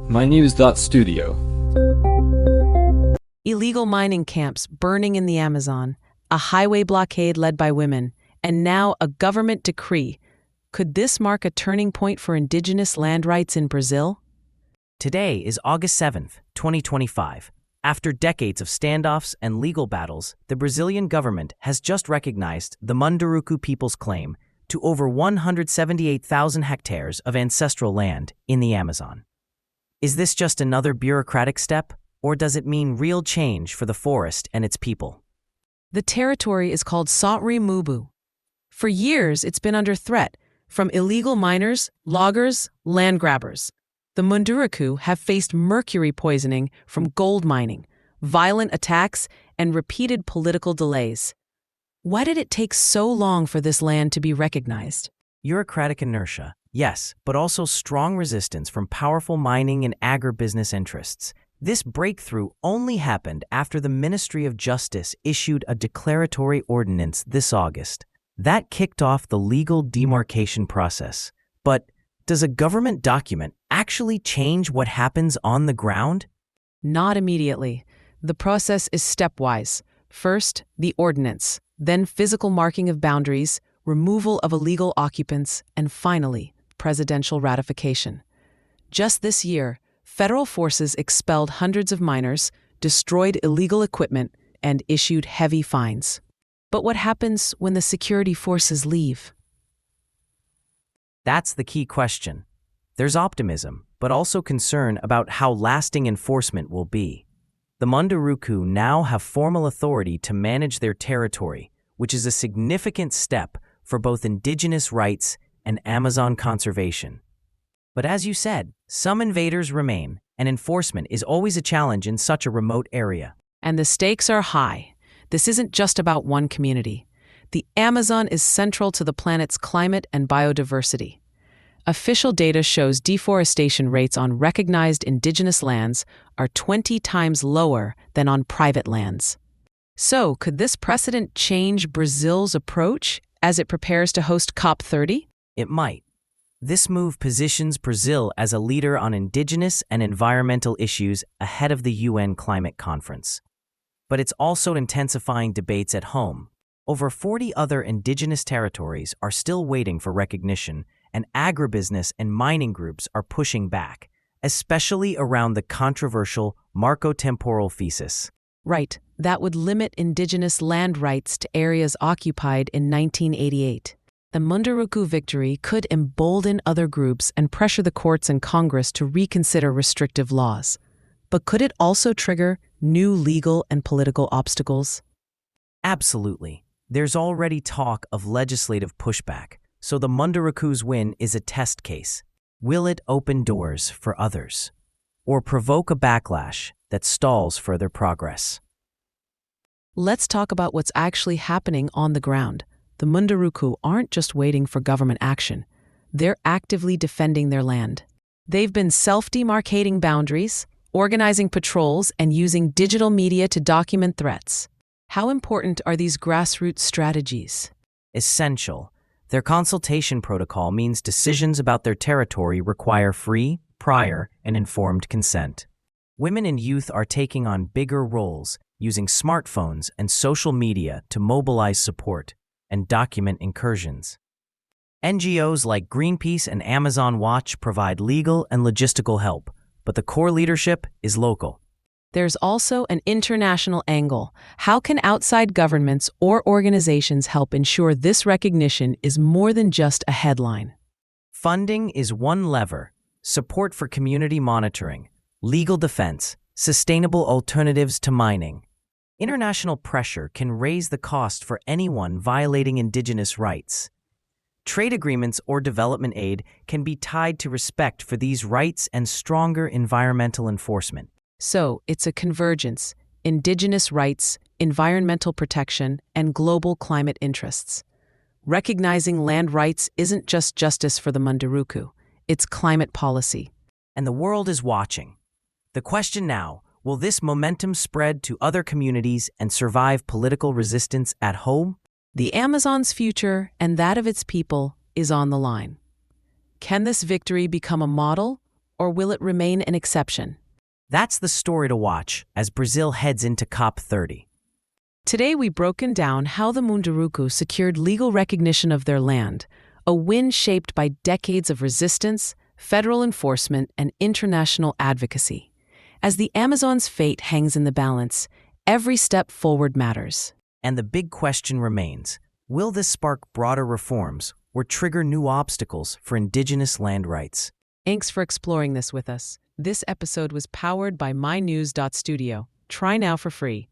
mynews.studio. Illegal mining camps burning in the Amazon, a highway blockade led by women, and now a government decree. Could this mark a turning point for indigenous land rights in Brazil? Today is August 7th, 2025. After decades of standoffs and legal battles, the Brazilian government has just recognized the Munduruku people's claim to over 178,000 hectares of ancestral land in the Amazon. Is this just another bureaucratic step, or does it mean real change for the forest and its people? The territory is called Sotri Mubu. For years, it's been under threat from illegal miners, loggers, land grabbers. The Munduruku have faced mercury poisoning from gold mining, violent attacks, and repeated political delays. Why did it take so long for this land to be recognized? Bureaucratic inertia, yes, but also strong resistance from powerful mining and agribusiness interests. This breakthrough only happened after the Ministry of Justice issued a declaratory ordinance this August. That kicked off the legal demarcation process. But does a government document actually change what happens on the ground? Not immediately. The process is stepwise. First, the ordinance, then physical marking of boundaries, removal of illegal occupants, and finally, presidential ratification. Just this year, federal forces expelled hundreds of miners, destroyed illegal equipment, and issued heavy fines. But what happens when the security forces leave? That's the key question. There's optimism, but also concern about how lasting enforcement will be. The Munduruku now have formal authority to manage their territory, which is a significant step for both indigenous rights and Amazon conservation. But as you said, some invaders remain, and enforcement is always a challenge in such a remote area. And the stakes are high. This isn't just about one community. The Amazon is central to the planet's climate and biodiversity. Official data shows deforestation rates on recognized indigenous lands are 20 times lower than on private lands. So, could this precedent change Brazil's approach as it prepares to host COP30? It might. This move positions Brazil as a leader on indigenous and environmental issues ahead of the UN climate conference. But it's also intensifying debates at home. Over 40 other indigenous territories are still waiting for recognition, and agribusiness and mining groups are pushing back, especially around the controversial Marco-temporal thesis. Right, that would limit indigenous land rights to areas occupied in 1988. The Munduruku victory could embolden other groups and pressure the courts and Congress to reconsider restrictive laws. But could it also trigger new legal and political obstacles? Absolutely. There's already talk of legislative pushback, so the Munduruku's win is a test case. Will it open doors for others, or provoke a backlash that stalls further progress? Let's talk about what's actually happening on the ground. The Munduruku aren't just waiting for government action. They're actively defending their land. They've been self-demarcating boundaries, organizing patrols, and using digital media to document threats. How important are these grassroots strategies? Essential. Their consultation protocol means decisions about their territory require free, prior, and informed consent. Women and youth are taking on bigger roles, using smartphones and social media to mobilize support and document incursions. NGOs like Greenpeace and Amazon Watch provide legal and logistical help, but the core leadership is local. There's also an international angle. How can outside governments or organizations help ensure this recognition is more than just a headline? Funding is one lever. Support for community monitoring, legal defense, sustainable alternatives to mining. International pressure can raise the cost for anyone violating indigenous rights. Trade agreements or development aid can be tied to respect for these rights and stronger environmental enforcement. So, it's a convergence: indigenous rights, environmental protection, and global climate interests. Recognizing land rights isn't just justice for the Munduruku, it's climate policy. And the world is watching. The question now, will this momentum spread to other communities and survive political resistance at home? The Amazon's future and that of its people is on the line. Can this victory become a model, or will it remain an exception? That's the story to watch as Brazil heads into COP30. Today we've broken down how the Munduruku secured legal recognition of their land, a win shaped by decades of resistance, federal enforcement, and international advocacy. As the Amazon's fate hangs in the balance, every step forward matters. And the big question remains, will this spark broader reforms or trigger new obstacles for indigenous land rights? Thanks for exploring this with us. This episode was powered by mynews.studio. Try now for free.